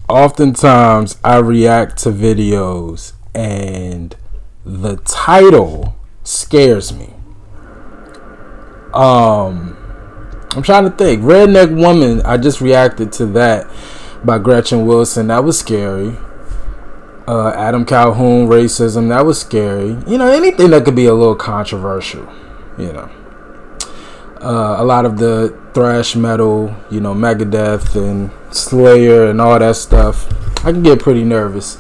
oftentimes I react to videos and the title scares me. I'm trying to think. Redneck Woman, I just reacted to that by Gretchen Wilson. That was scary. Adam Calhoun, Racism, that was scary. You know, anything that could be a little controversial, you know. A lot of the thrash metal, you know, Megadeth and Slayer and all that stuff, I can get pretty nervous.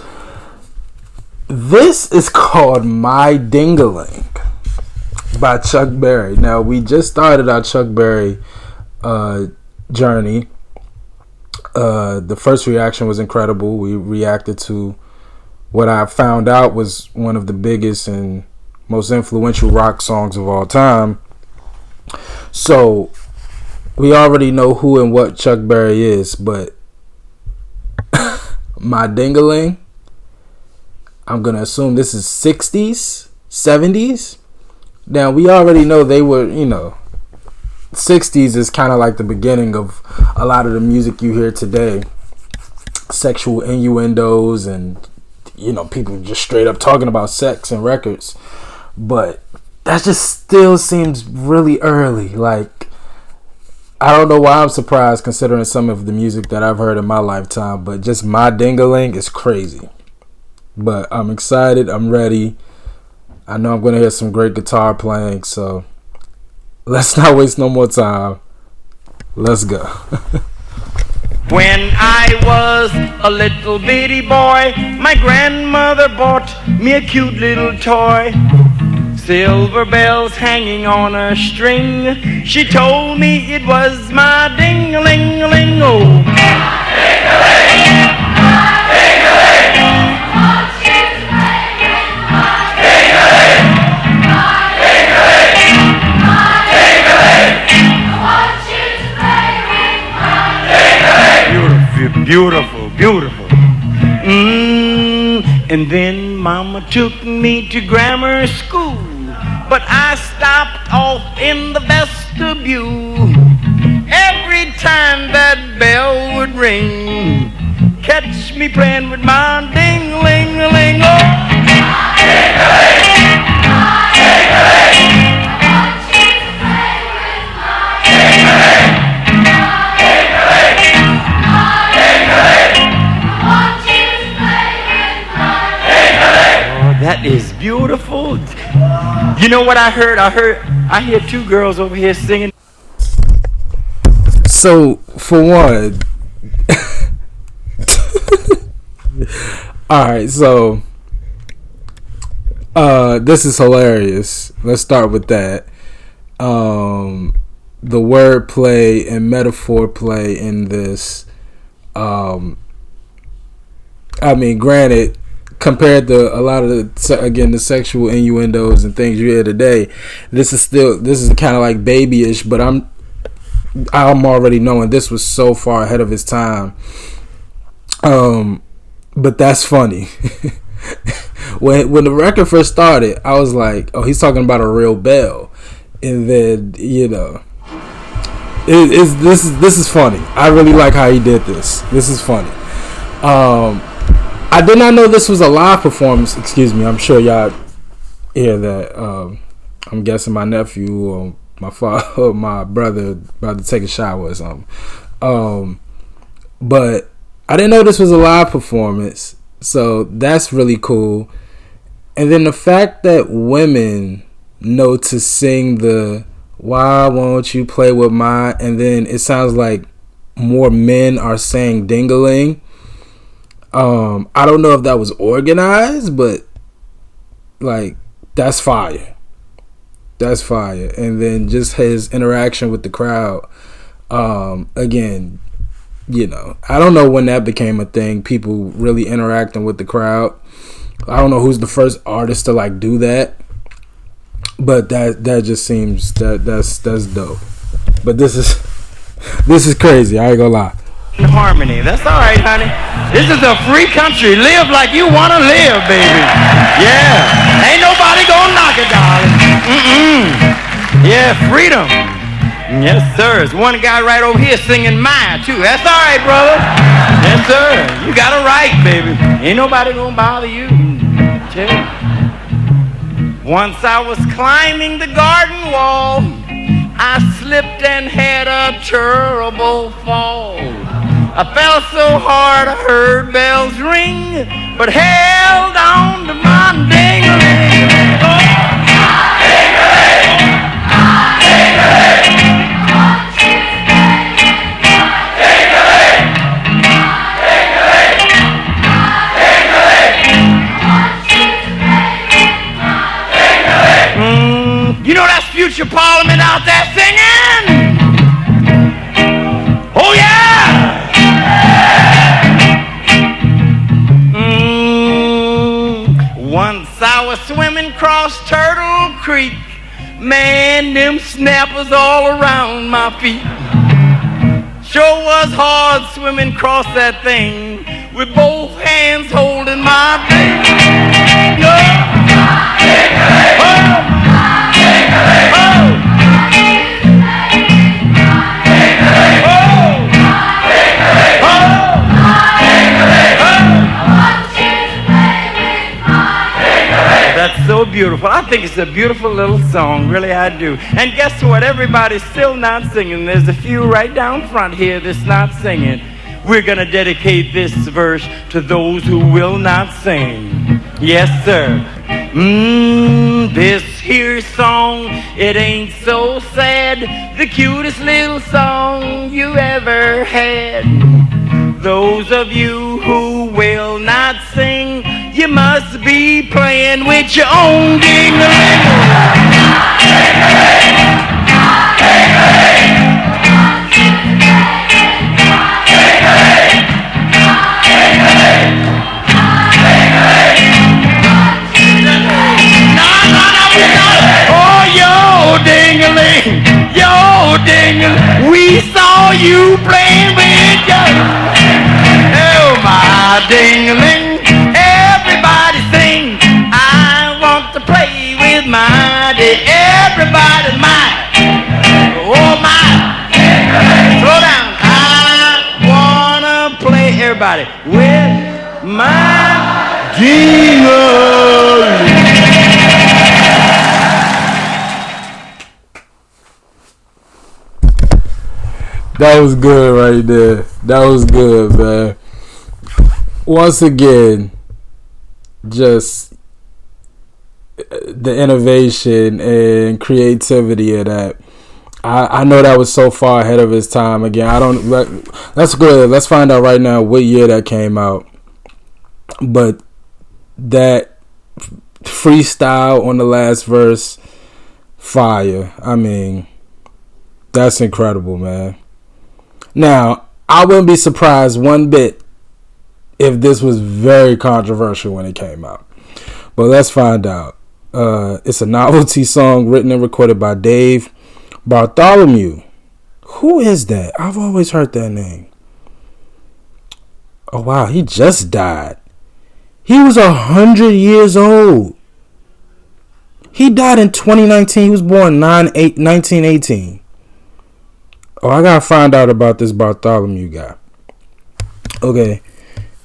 This is called My Ding-A-Ling by Chuck Berry. Now, we just started our Chuck Berry journey. The first reaction was incredible. We reacted to what I found out was one of the biggest and most influential rock songs of all time. So we already know who and what Chuck Berry is, but My Ding-A-Ling, I'm going to assume this is 60s, 70s. Now, we already know they were, you know, 60s is kind of like the beginning of a lot of the music you hear today. Sexual innuendos and, you know, people just straight up talking about sex in records. But that just still seems really early. Like, I don't know why I'm surprised considering some of the music that I've heard in my lifetime, but just My Ding-A-Ling is crazy. But I'm excited. I'm ready. I know I'm going to hear some great guitar playing, so let's not waste no more time. Let's go. When I was a little bitty boy, my grandmother bought me a cute little toy. Silver bells hanging on a string. She told me it was my ding-a-ling-a-ling. Oh, ding-a-ling, my ding-a-ling. Want you to play with my ding-a-ling, my ding-a-ling, my ding-a-ling. I want you to play with my ding-a-ling. Beautiful, beautiful, beautiful. And then Mama took me to grammar school, but I stopped off in the vestibule. Every time that bell would ring, catch me playing with my ding-a-ling-a-ling. Oh, my ding-a-ling, my ding-a-ling. I want you to play with my ding-a-ling, my ding-a-ling, my ding-a-ling. I want you to play with my ding-a-ling. Oh, that is beautiful. You know what I heard? I hear two girls over here singing. So, for one, alright, so, this is hilarious. Let's start with that. The wordplay and metaphor play in this, I mean, granted, compared to a lot of the sexual innuendos and things you hear today, this is kind of like babyish, but I'm already knowing this was so far ahead of its time. But that's funny. when the record first started, I was like, oh, he's talking about a real bell, and then, you know, this is funny. I really like how he did this. This is funny. I did not know this was a live performance. Excuse me. I'm sure y'all hear that. I'm guessing my nephew or my father or my brother about to take a shower or something. But I didn't know this was a live performance. So that's really cool. And then the fact that women know to sing the "Why won't you play with my," and then it sounds like more men are saying ding-a-ling. I don't know if that was organized, but like, that's fire. That's fire. And then just his interaction with the crowd. Again, you know, I don't know when that became a thing, people really interacting with the crowd. I don't know who's the first artist to like do that, but that just seems that's dope. But this is crazy. I ain't gonna lie. Harmony. That's all right, honey. This is a free country. Live like you want to live, baby. Yeah. Ain't nobody gonna knock it, darling. Yeah, freedom. Yes, sir. There's one guy right over here singing mine, too. That's all right, brother. Yes, sir. You got Ain't nobody gonna bother you. Tell you. Once I was climbing the garden wall, I slipped and had a terrible fall. I fell so hard I heard bells ring, but held on to my ding-a-ling. Oh. You know that's future Parliament out there singing? Oh yeah! Once I was swimming across Turtle Creek. Man, them snappers all around my feet. Sure was hard swimming across that thing with both hands holding my thing. That's so beautiful. I think it's a beautiful little song, really I do. And guess what? Everybody's still not singing. There's a few right down front here that's not singing. We're going to dedicate this verse to those who will not sing. Yes, sir. This here song, it ain't so sad. The cutest little song you ever had. Those of you who will not sing, you must be playing with your own ding-a-ling. Oh, yo, ding-a-ling, yo, ding-a-ling, we saw you playing with your, oh, my ding-a-ling. Everybody sing, I want to play with my ding. Everybody's mine, oh my. Slow down, I wanna play, everybody, with my ding-a-ling. That was good right there. That was good, man. Once again, just the innovation and creativity of that. I know that was so far ahead of its time. Again, that's good. Let's find out right now what year that came out. But that freestyle on the last verse, fire. I mean, that's incredible, man. Now, I wouldn't be surprised one bit if this was very controversial when it came out. But let's find out. It's a novelty song written and recorded by Dave Bartholomew. Who is that? I've always heard that name. Oh, wow. He just died. He was 100 years old. He died in 2019. He was born 1918. Oh, I gotta find out about this Bartholomew guy. Okay.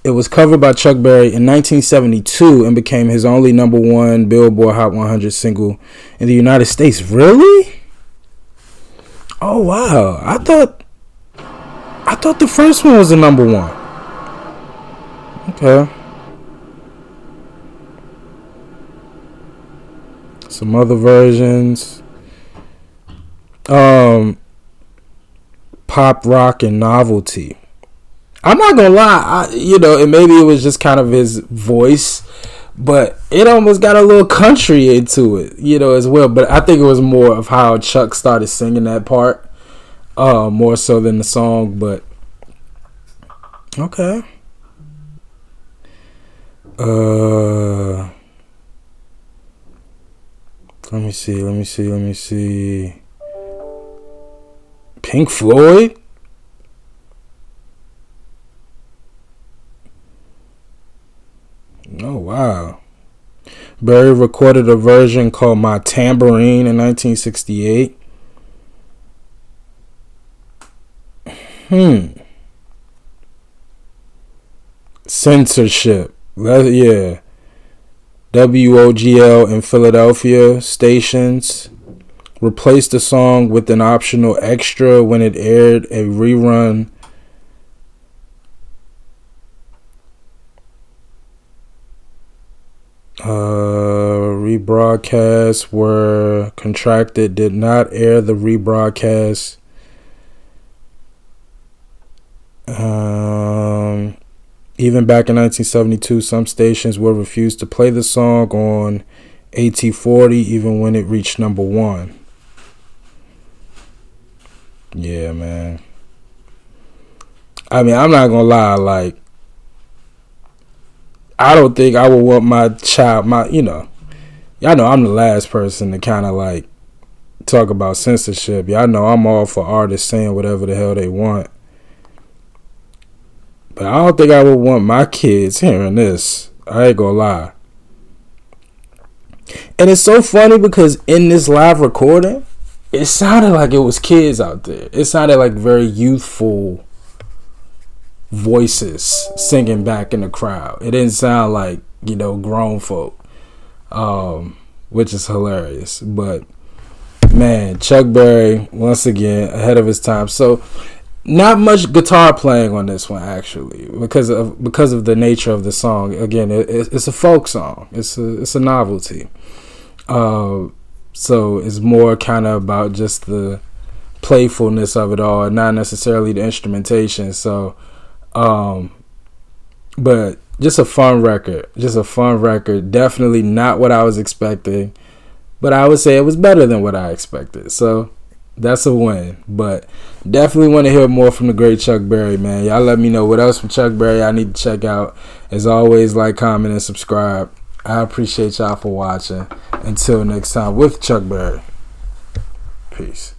It was covered by Chuck Berry in 1972 and became his only number one Billboard Hot 100 single in the United States. Really? Oh, wow. I thought the first one was the number one. Okay. Some other versions. Pop, rock, and novelty. I'm not gonna lie, and maybe it was just kind of his voice, but it almost got a little country into it, as well. But I think it was more of how Chuck started singing that part, more so than the song. But okay. Let me see. Pink Floyd? Oh, wow. Berry recorded a version called My Tambourine in 1968. Censorship. Yeah. WOGL in Philadelphia stations replaced the song with an optional extra when it aired a rerun. Rebroadcasts were contracted, did not air the rebroadcast. Even back in 1972, some stations will refuse to play the song on AT40 even when it reached number one. Yeah, man. I mean, I'm not gonna lie, like, I don't think I would want my child, y'all know I'm the last person to kind of like talk about censorship. Y'all know I'm all for artists saying whatever the hell they want. But I don't think I would want my kids hearing this. I ain't gonna lie. And it's so funny because in this live recording, it sounded like it was kids out there. It sounded like very youthful voices singing back in the crowd. It didn't sound like, grown folk, which is hilarious. But man, Chuck Berry once again ahead of his time. So not much guitar playing on this one actually because of the nature of the song. Again, it's a folk song. It's a novelty. So it's more kind of about just the playfulness of it all, and not necessarily the instrumentation. So, but just a fun record. Definitely not what I was expecting, but I would say it was better than what I expected. So that's a win. But definitely want to hear more from the great Chuck Berry, man. Y'all let me know what else from Chuck Berry I need to check out. As always, like, comment, and subscribe. I appreciate y'all for watching. Until next time with Chuck Berry. Peace.